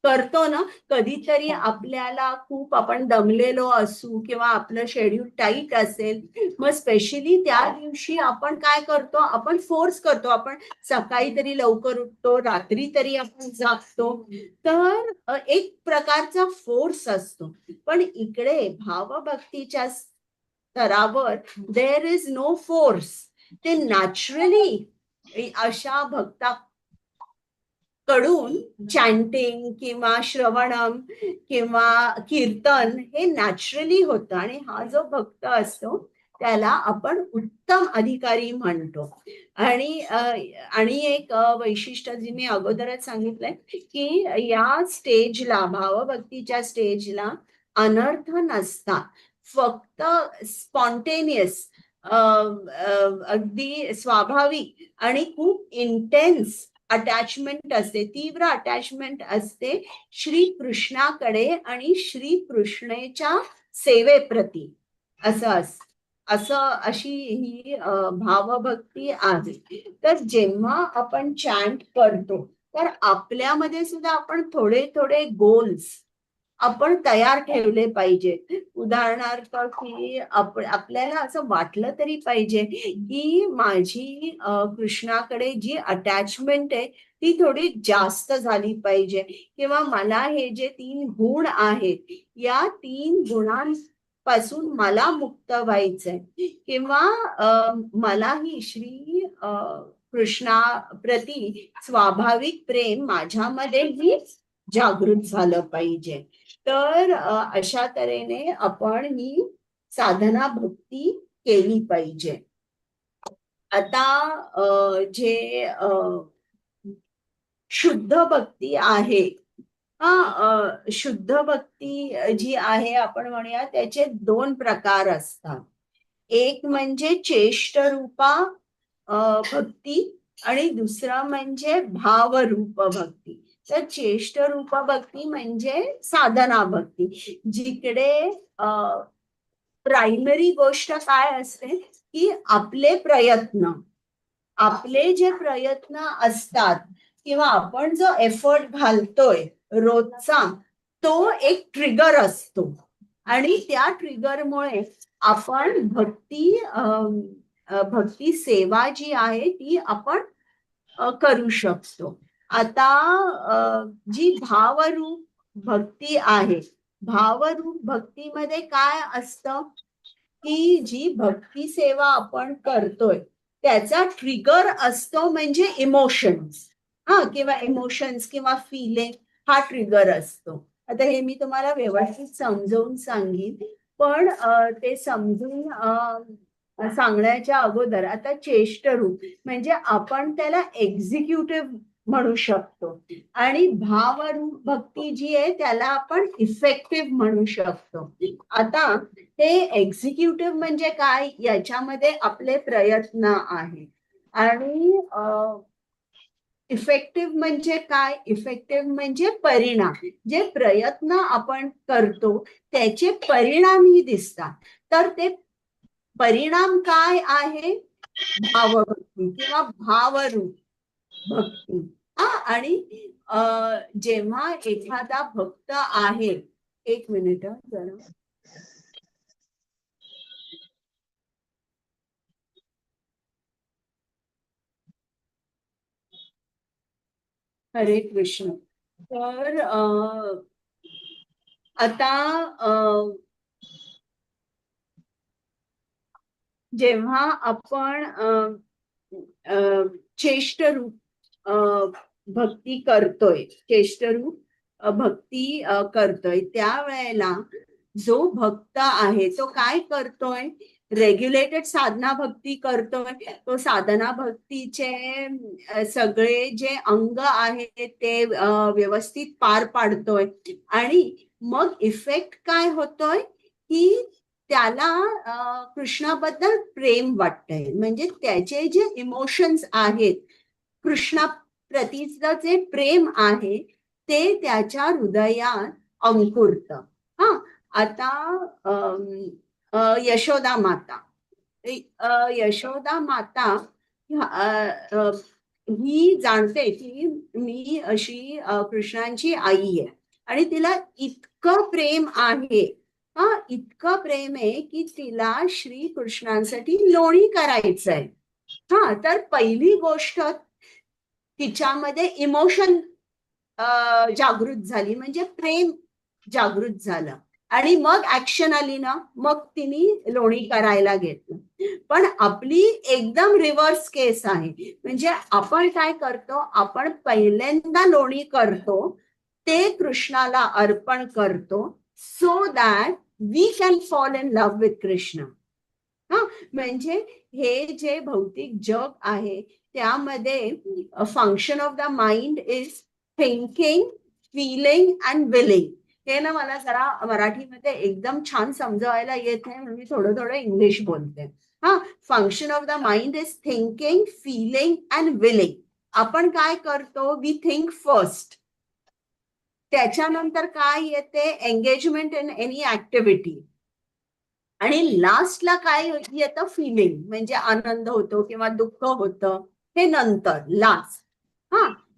करतो ना. कधीतरी आपल्याला खूप आपण दमलेलो असू किंवा आपलं शेड्यूल टाईट असेल, मग स्पेशली त्या दिवशी आपण काय करतो, आपण फोर्स करतो. आपण सकाळी तरी लवकर उठतो, रात्री तरी आपण जागतो. तर एक प्रकारचा फोर्स असतो. पण इकडे भावभक्तीच्या स्तरावर देर इज नो फोर्स. ते नॅचरली अशा भक्ता कडून चॅन्टिंग किंवा श्रवणम किंवा कीर्तन हे नॅचरली होतं. आणि हा जो भक्त असतो त्याला आपण उत्तम अधिकारी म्हणतो. आणि एक वैशिष्ट्य जे मी अगोदरच सांगितलंय की या स्टेजला, भावभक्तीच्या स्टेजला अनर्थ नसतात, फक्त स्पॉन्टेनियस, अगदी स्वाभाविक आणि खूप इंटेन्स अटॅचमेंट असते, तीव्र अटॅचमेंट असते श्रीकृष्णाकडे आणि श्रीकृष्णेच्या सेवेप्रती. असं अशी ही भावभक्ती आहे. तर जेव्हा आपण चॅन्ट करतो तर आपल्यामध्ये सुद्धा आपण थोडे थोडे गोल्स आपण तयार ठेवले पाहिजे. उदाहरणार्थ की आपल्याला असं वाटलं तरी पाहिजे की माझी कृष्णाकडे जी अटॅचमेंट आहे ती थोडी जास्त झाली पाहिजे, किंवा मला हे जे 3 गुण आहेत या 3 गुणांपासून मला मुक्त व्हायचंय, किंवा मलाही श्री कृष्णाप्रती स्वाभाविक प्रेम माझ्यामध्येही जागृत झालं पाहिजे. तर अशा तऱ्हेने आपण ही साधना भक्ती केली पाहिजे. आता जे शुद्ध भक्ती आहे, शुद्ध भक्ती जी आहे आपण म्हणूया त्याचे 2 प्रकार असतात. एक म्हणजे चेष्टरूपा भक्ती आणि दुसरा म्हणजे भावरूप भक्ती. तर चेष्टरूप भक्ती म्हणजे साधना भक्ती, जिकडे प्रायमरी गोष्ट काय असते की आपले जे प्रयत्न असतात किंवा आपण जो एफर्ट घालतोय रोजचा, तो एक ट्रिगर असतो आणि त्या ट्रिगरमुळे आपण भक्ती सेवा जी आहे ती आपण करू शकतो. आता जी भावरूप भक्ती आहे, भावरूप भक्तीमध्ये काय असतं की जी भक्ती सेवा आपण करतोय त्याचा ट्रिगर असतो म्हणजे इमोशन्स, किंवा इमोशन्स किंवा फिलिंग हा ट्रिगर असतो. आता हे मी तुम्हाला व्यवस्थित समजावून सांगीन, पण ते समजून सांगण्याच्या अगोदर आता चेष्टरूप म्हणजे आपण त्याला एक्झिक्युटिव्ह म्हणू शकतो आणि भावरूप भक्ती जी आहे त्याला आपण इफेक्टिव्ह म्हणू शकतो. आता हे एक्झिक्युटिव्ह म्हणजे काय, याच्यामध्ये आपले प्रयत्न आहेत. आणि इफेक्टिव्ह म्हणजे काय? इफेक्टिव्ह म्हणजे परिणाम. जे प्रयत्न आपण करतो त्याचे परिणामही दिसतात. तर ते परिणाम काय आहे? भावभक्ती किंवा भावरूप भक्ती. आणि जेव्हा एखादा भक्त आहे, एक मिनिट जरा. हरे कृष्ण. तर आता जेव्हा आपण चेष्टरूप भक्ती करतोय, चेष्टरूप भक्ती करतोय, त्यावेळेला जो भक्त आहे तो काय करतोय? रेग्युलेटेड साधना भक्ती करतोय. तो साधना भक्तीचे सगळे जे अंग आहेत ते व्यवस्थित पार पाडतोय. आणि मग इफेक्ट काय होतोय की त्याला कृष्णाबद्दल प्रेम वाटतंय. म्हणजे त्याचे जे इमोशन्स आहेत, कृष्णाप्रतीचं जे प्रेम आहे ते त्याच्या हृदयात अंकुरत. आता यशोदा माता, यशोदा माता ही जाणते की मी अशी कृष्णांची आई आहे आणि तिला इतकं प्रेम आहे, इतकं प्रेम आहे की तिला श्री कृष्णांसाठी लोणी करायचंय. तर पहिली गोष्ट तिच्यामध्ये इमोशन जागृत झाली, म्हणजे प्रेम जागृत झालं. आणि मग ऍक्शन आली ना, मग तिने लोणी करायला घेतलं. पण आपली एकदम रिव्हर्स केस आहे. म्हणजे आपण काय करतो? आपण पहिल्यांदा लोणी करतो, ते कृष्णाला अर्पण करतो, so that we can fall in love with Krishna. म्हणजे हे जे भौतिक जग आहे त्यामध्ये function of the mind is thinking, feeling and willing. हे ना मला जरा मराठीमध्ये एकदम छान समजवायला येत नाही, म्हणून मी थोडं थोडं इंग्लिश बोलते. Function of the mind is thinking, feeling and willing. आपण काय करतो? We think first. त्याच्यानंतर काय येते? Engagement in any activity. आणि लास्टला काय येतं? फिलिंग, म्हणजे आनंद होतो किंवा दुःख होतं, हे नंतर लास्ट.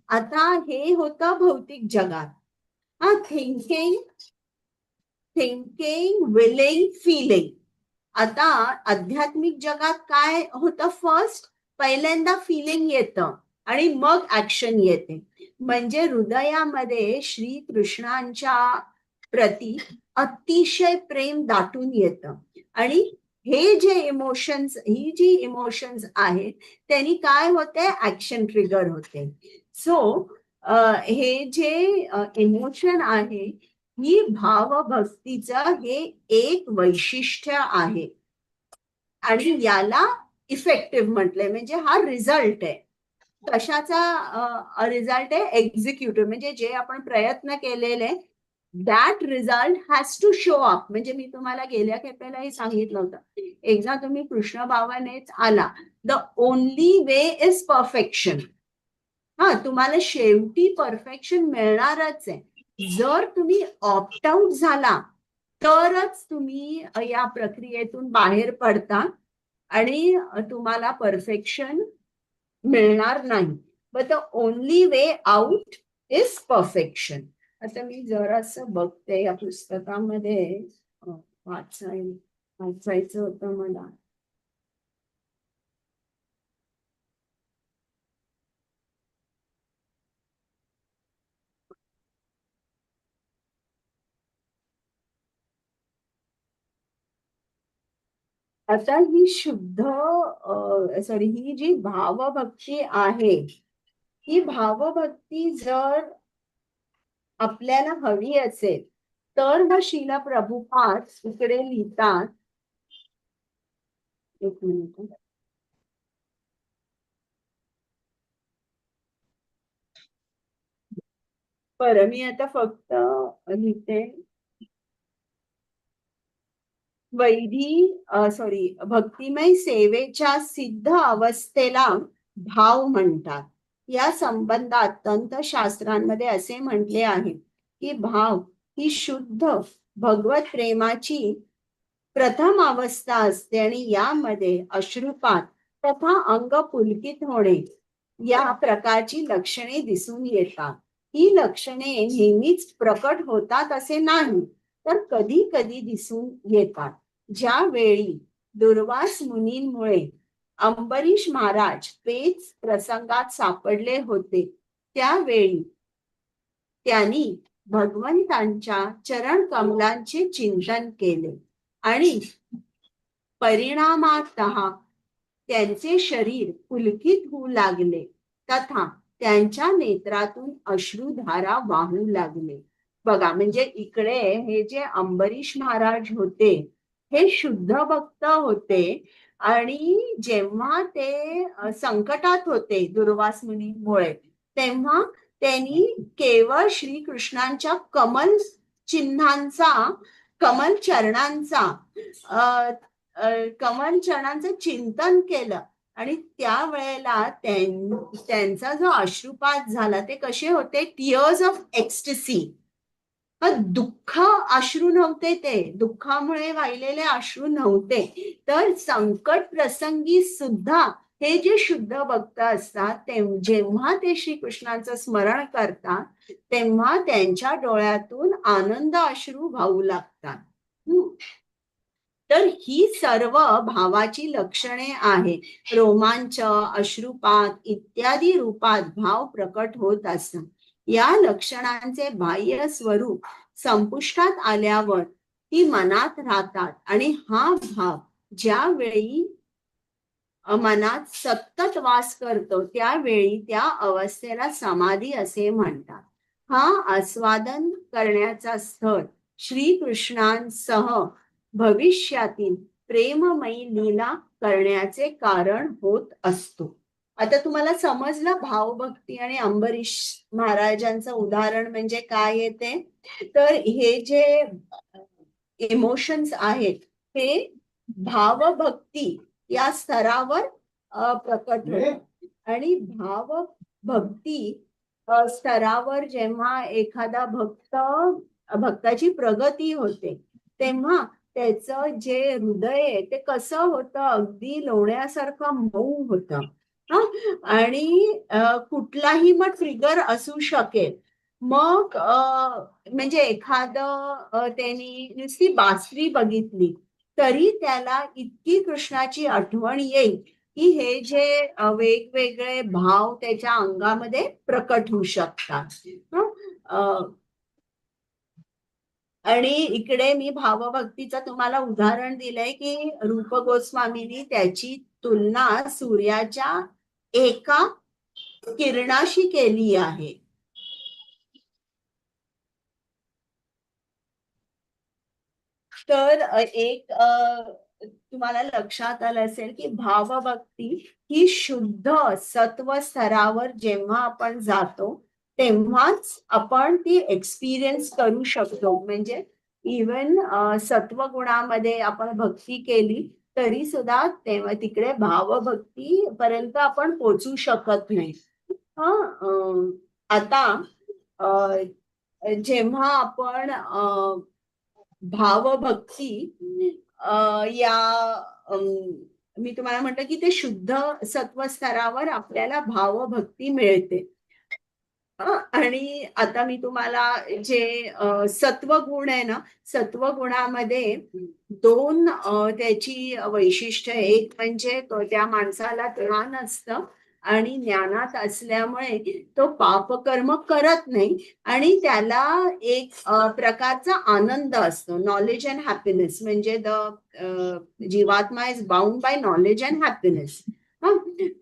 आता हे होतं भौतिक जगात. Thinking, willing, feeling. आता आध्यात्मिक जगात काय होतं? फर्स्ट पहिल्यांदा फिलिंग येतं आणि मग ऍक्शन येते. म्हणजे हृदयामध्ये श्री कृष्णांच्या प्रती अतिशय प्रेम दाटून येतं. आणि हे जे इमोशन्स, ही जी इमोशन्स आहेत त्यांनी काय होते? ऍक्शन ट्रिगर होते. सो हे जे इमोशन आहे, ही भावभक्तीचं हे एक वैशिष्ट्य आहे. आणि याला इफेक्टिव्ह म्हटलंय. म्हणजे हा रिझल्ट आहे. कशाचा रिझल्ट आहे? एक्झिक्युटिव्ह, म्हणजे जे आपण प्रयत्न केलेले that result has to show up. म्हणजे मी तुम्हाला गेल्या खेपेलाही सांगितलं होतं, एकदा तुम्ही कृष्ण भावानेच आला, the only way is perfection. तुम्हाला शेवटी परफेक्शन मिळणारच आहे. जर तुम्ही ऑप्ट आउट झाला तरच तुम्ही या प्रक्रियेतून बाहेर पडता आणि तुम्हाला परफेक्शन मिळणार नाही. But the only way out is perfection. आता मी जरासं बघते या पुस्तकामध्ये, वाचायचं होतं मला. आता ही शुद्ध ही जी भावभक्ती आहे, ही भावभक्ती जर आपल्याला हवी असेल तर मग श्रील प्रभुपाद इकडे लिहितात. एक मिनिट. बरं, मी आता फक्त लिहिते. भक्तिमय सेवेच्या सिद्ध अवस्थेला भाव म्हणतात. या संबंधात तंत्रशास्त्रांमध्ये असे म्हटले आहे की भाव ही शुद्ध भगवत प्रेमाची प्रथम अवस्था असते आणि यामध्ये अश्रुपात तथा अंग पुलकित होणे या प्रकारची लक्षणे दिसून येतात. ही लक्षणे नेहमीच प्रकट होतात असे नाही, तर कधी कधी दिसून येतात. ज्यावेळी दुर्वास मुनींमुळे अंबरीश महाराज पेच प्रसंगात सापडले होते, त्यावेळी त्यांनी भगवंतांच्या चरण कमलांचे चिंतन केले आणि परिणामातः त्यांचे शरीर पुलकित होऊ लागले तथा त्यांच्या नेत्रातून अश्रुधारा वाहू लागले. बघा, म्हणजे इकडे हे जे अंबरीश महाराज होते हे शुद्ध भक्त होते आणि जेव्हा ते संकटात होते दुर्वास मुनीमुळे, तेव्हा त्यांनी केवळ श्रीकृष्णांच्या कमल चिन्हांचा, कमल चरणांचा कमल चरणांचं चिंतन केलं आणि त्यावेळेला त्यांचा जो अश्रुपात झाला ते कसे होते, टिअर्स ऑफ एक्स्टसी. दुःख अश्रू नव्हते, ते दुःखामुळे वाहिलेले अश्रू नव्हते, तर संकट प्रसंगी सुद्धा हे जे शुद्ध भक्त असतात ते जेव्हा ते श्रीकृष्णांचं स्मरण करतात तेव्हा त्यांच्या डोळ्यातून आनंद अश्रू वाहू लागतात. तर ही सर्व भावाची लक्षणे आहेत. रोमांच, अश्रुपात इत्यादी रूपात भाव प्रकट होत असतात. या लक्षणांचे बाह्य स्वरूप संपुष्टात आल्यावर ती मनात राहतात आणि हा भाव ज्यावेळी मनात सतत वास करतो त्यावेळी त्या अवस्थेला समाधी असे म्हणतात. हा आस्वादन करण्याचा स्थळ श्रीकृष्णांसह भविष्यातील प्रेममयी लीला करण्याचे कारण होत असतो. आता तुम्हाला समजलं भावभक्ती आणि अंबरीश महाराजांचं उदाहरण म्हणजे काय येते. तर हे जे इमोशन्स आहेत हे भावभक्ती या स्तरावर प्रकट होतात आणि भावभक्ती स्तरावर जेव्हा एखादा भक्ताची प्रगती होते तेव्हा त्याचं जे हृदय आहे ते कसं होतं, अगदी लोण्यासारखं मऊ होतं. आणि कुठलाही मग ट्रिगर असू शकेल. मग म्हणजे एखादं त्यांनी नुसती बासरी बघितली तरी त्याला इतकी कृष्णाची आठवण येईल की हे जे वेगवेगळे भाव त्याच्या अंगामध्ये प्रकट होऊ शकतात. आणि इकडे मी भावभक्तीचं तुम्हाला उदाहरण दिलंय की रूप गोस्वामींनी त्याची तुलना सूर्याच्या एका किरणाशी केली आहे. तर एक तुम्हाला लक्षात आलं असेल की भावभक्ती ही शुद्ध सत्व स्तरावर जेव्हा आपण जातो तेव्हाच आपण ती एक्सपिरियन्स करू शकतो. म्हणजे इवन सत्वगुणामध्ये आपण भक्ती केली तरी सुद्धा तेव्हा तिकडे भावभक्ती पर्यंत आपण पोचू शकत नाही. आता जेव्हा आपण भावभक्ती या मी तुम्हाला म्हटलं की ते शुद्ध सत्व स्तरावर आपल्याला भावभक्ती मिळते. आणि आता मी तुम्हाला जे सत्वगुण आहे ना, सत्वगुणामध्ये दोन त्याची वैशिष्ट्य, एक म्हणजे तो त्या माणसाला ज्ञान असतं आणि ज्ञानात असल्यामुळे तो पापकर्म करत नाही आणि त्याला एक प्रकारचा आनंद असतो, नॉलेज अँड हॅपीनेस. म्हणजे जीवात्मा is bound by knowledge and happiness.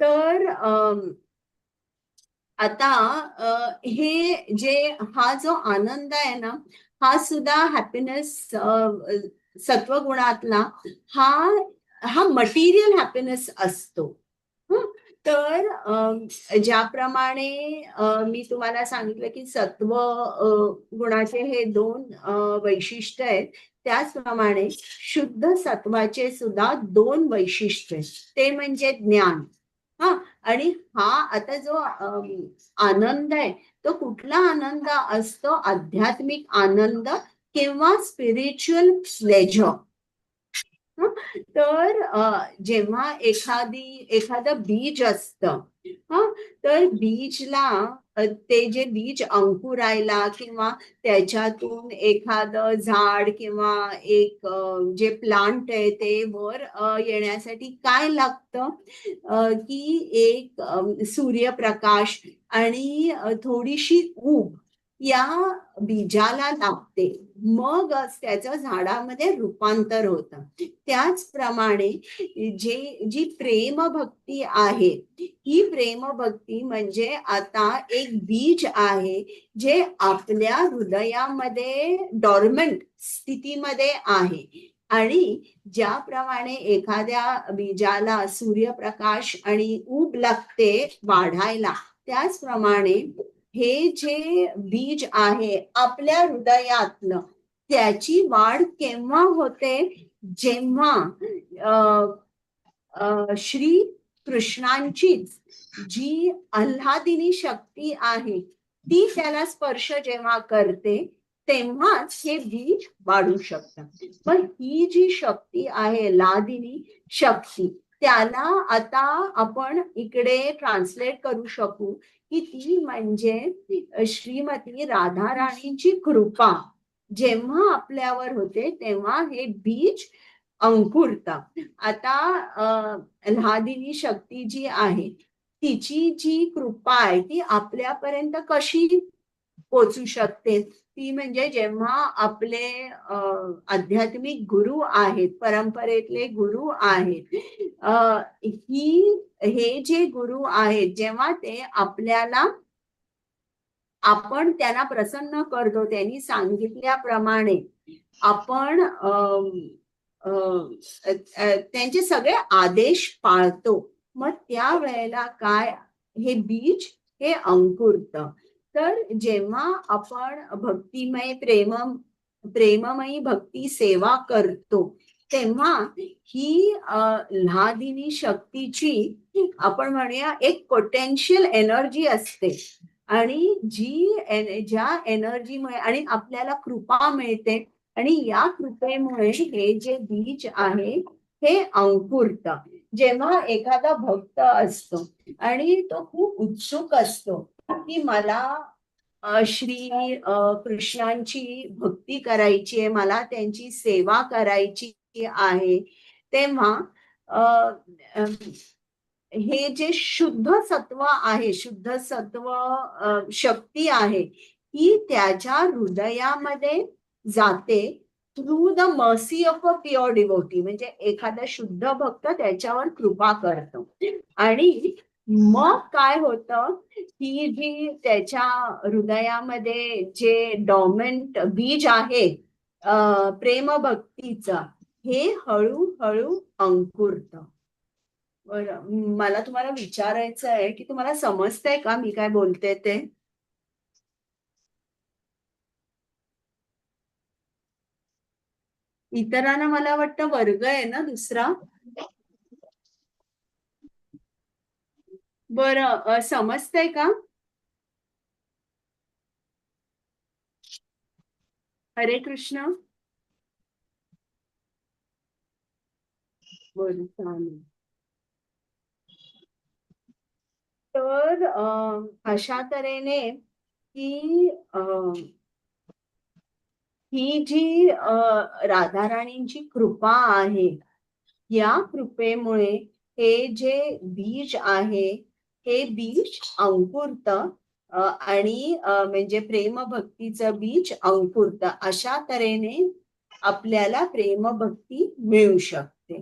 तर आता हे जे हा जो आनंद आहे ना, हा सुद्धा हॅपीनेस सत्वगुणातला हा मटेरियल हॅपीनेस असतो. तर ज्याप्रमाणे मी तुम्हाला सांगितलं की सत्व गुणाचे हे दोन वैशिष्ट्य आहेत, त्याचप्रमाणे शुद्ध सत्वाचे सुद्धा दोन वैशिष्ट्य, ते म्हणजे ज्ञान आणि हा आता जो आनंद आहे तो कुठला आनंद असतो? आध्यात्मिक आनंद किंवा स्पिरिच्युअल प्लेजर. तर जेव्हा एखादं बीज असतं, तर बीजला ते जे बीज अंकुरायला किंवा त्याच्यातून एखादं झाड किंवा एक जे प्लांट आहे ते वर येण्यासाठी काय लागतं? की एक सूर्यप्रकाश आणि थोडीशी ऊब या बीजाला लागते, मगच त्याचं झाडामध्ये रूपांतर होतं. त्याचप्रमाणे जी प्रेमभक्ती आहे, ही प्रेमभक्ती म्हणजे आता एक बीज आहे जे आपल्या हृदयामध्ये डॉर्मंट स्थितीमध्ये आहे. आणि ज्याप्रमाणे एखाद्या बीजाला सूर्यप्रकाश आणि ऊब लागते वाढायला, त्याचप्रमाणे हे जे बीज आहे आपल्या हृदयातलं, त्याची वाढ केव्हा होते? जेव्हा श्री कृष्णांचीच जी आल्हादिनी शक्ती आहे ती त्याला स्पर्श जेव्हा करते, तेव्हाच हे बीज वाढू शकतं. पण ही जी शक्ती आहे लादिनी शक्ती, त्याला आता आपण इकडे ट्रान्सलेट करू शकू की ती म्हणजे श्रीमती राधाराणींची कृपा जेव्हा आपल्यावर होते तेव्हा हे बीज अंकुरतं. आता ल्हादिनी शक्ती जी आहे तिची जी कृपा आहे ती आपल्यापर्यंत कशी पोचू शकते? ती म्हणजे जेव्हा आपले आध्यात्मिक गुरु आहेत, परंपरेतले गुरु आहेत, हे जे गुरु आहेत जेव्हा ते आपल्याला, आपण त्यांना प्रसन्न करतो, त्यांनी सांगितल्याप्रमाणे आपण त्यांचे सगळे आदेश पाळतो, मग त्या वेळेला काय, हे बीज हे अंकुरतं. तर जेव्हा आपण भक्तिमय प्रेममयी भक्ती सेवा करतो तेव्हा ही ल्हादिनी शक्तीची आपण म्हणूया एक पोटेन्शियल एनर्जी असते. आणि ज्या एनर्जीमुळे आणि आपल्याला कृपा मिळते आणि या कृपेमुळे हे जे बीज आहे हे अंकुरतं. जेव्हा एखादा भक्त असतो आणि तो खूप उत्सुक असतो की मला श्री कृष्णांची भक्ती करायची आहे, मला त्यांची सेवा करायची आहे, तेव्हा हे जे शुद्ध सत्व आहे, शुद्ध सत्व शक्ती आहे, ही त्याच्या हृदयामध्ये जाते through the mercy of a pure devotee. म्हणजे एखादा शुद्ध भक्त त्याच्यावर कृपा करतो आणि मग काय होतं, ही जी त्याच्या हृदयामध्ये जे डॉर्मंट बीज आहे प्रेमभक्तीचं, हे हळूहळू अंकुरतं. बरं, मला तुम्हाला विचारायचं आहे की तुम्हाला समजतंय का मी काय बोलते ते? इतरांना मला वाटतं वर्ग आहे ना दुसरा. बरं, समजतंय का? हरे कृष्ण. बरं, चालेल. तर अशा तऱ्हेने की ही जी राधाराणींची कृपा आहे, या कृपेमुळे हे जे बीज आहे हे बीज अंकुरतं आणि म्हणजे प्रेमभक्तीचं बीज अंकुरतं. अशा तऱ्हेने आपल्याला प्रेमभक्ती मिळू शकते.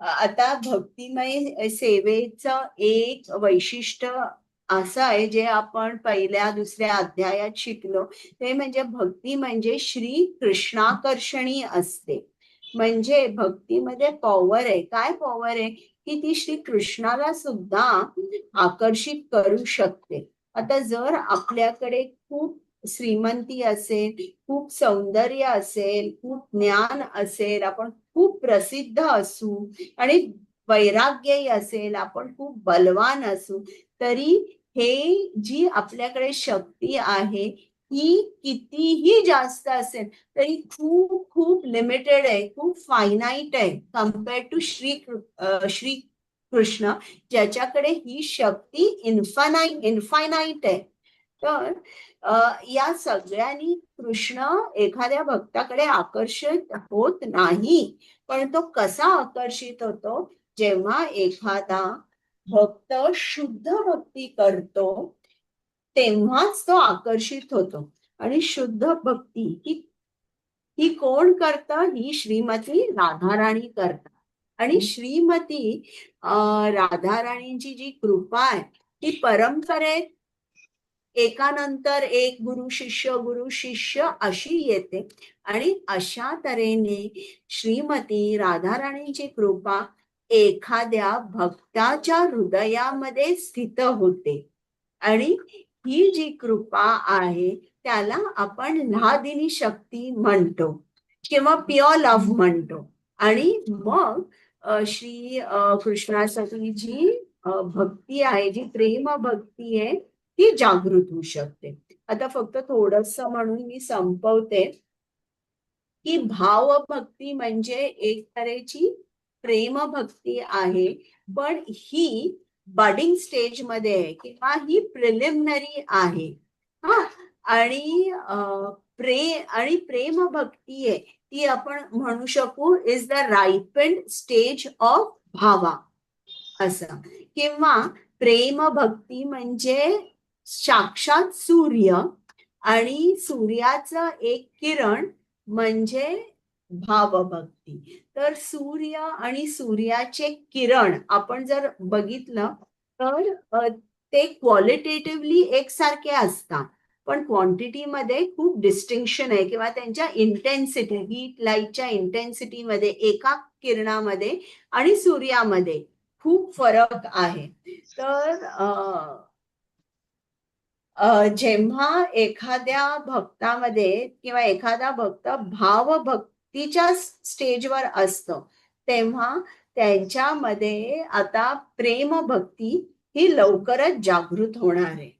आता भक्तिमय सेवेचं एक वैशिष्ट्य असं आहे जे आपण पहिल्या दुसऱ्या अध्यायात शिकलो, ते म्हणजे भक्ती म्हणजे श्री कृष्णाकर्षणी असते. म्हणजे भक्तीमध्ये पॉवर आहे. काय पॉवर आहे? की ती श्री कृष्णाला सुद्धा आकर्षित करू शकते. आता जर आपल्याकडे खूप श्रीमंती असेल, खूप सौंदर्य असेल, खूप ज्ञान असेल, आपण खूप प्रसिद्ध असू आणि वैराग्यही असेल, आपण खूप बलवान असू, तरी हे जी आपल्याकडे शक्ती आहे ही कितीही जास्त असेल तरी खूप खूप लिमिटेड आहे, खूप फायनाईट आहे कम्पेअर्ड टू श्री कृष्ण, ज्याच्याकडे ही शक्ती इन्फायनाईट आहे. तर या सगळ्यांनी कृष्ण एखाद्या भक्ताकडे आकर्षित होत नाही, पण तो कसा आकर्षित होतो, जेव्हा एखादा भक्त शुद्ध भक्ती करतो तेव्हाच तो आकर्षित होतो. आणि शुद्ध भक्ती ही ही कोण करतं, ही श्रीमती राधाराणी करतात. आणि श्रीमती राधाराणींची जी कृपा आहे ती परंपरेत एकानंतर एक गुरु शिष्य अशी येते. आणि अशा तऱ्हेने श्रीमती राधाराणींची कृपा एखाद्या भक्ताच्या हृदयामध्ये स्थित होते. आणि ही जी कृपा आहे त्याला आपण ल्हादिनी शक्ती म्हणतो किंवा प्युअर लव्ह म्हणतो. आणि मग श्री कृष्णासाठी जी भक्ती आहे, जी प्रेम भक्ती आहे ती जागृत होऊ शकते. आता फक्त थोडस म्हणून मी संपवते की भावभक्ती म्हणजे एक तऱ्हेची प्रेम भक्ती आहे, पण ही बडिंग स्टेज मध्ये आहे किंवा ही प्रिलिमिनरी आहे. हा. आणि प्रेम भक्ती आहे ती आपण म्हणू शकू इज द रायपेंड स्टेज ऑफ भावा असं. किंवा प्रेम भक्ती म्हणजे साक्षात सूर्य आणि सूर्याचं एक किरण म्हणजे भावभक्ती. तर सूर्य आणि सूर्याचे किरण आपण जर बघितलं तर ते क्वालिटेटिव्हली एकसारखे असतात, पण क्वांटिटी मध्ये खूप डिस्टिंक्शन आहे किंवा त्यांच्या इंटेन्सिटी, हीट लाईटच्या इंटेन्सिटी मध्ये एका किरणामध्ये आणि सूर्यामध्ये खूप फरक आहे. तर जेव्हा एखाद्या भक्तामध्ये किंवा एखादा भक्त भावभक्तीच्या स्टेजवर असतो तेव्हा त्यांच्यामध्ये आता प्रेम भक्ती ही लवकरच जागृत होणार आहे.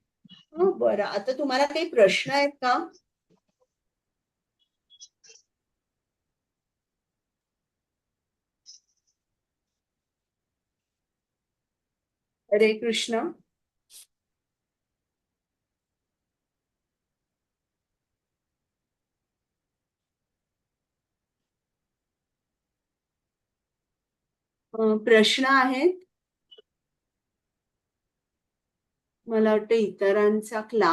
बरं, आता तुम्हाला काही प्रश्न आहेत का? हरे कृष्ण. प्रश्न आहेत? मला वाटतं इतरांचा क्लास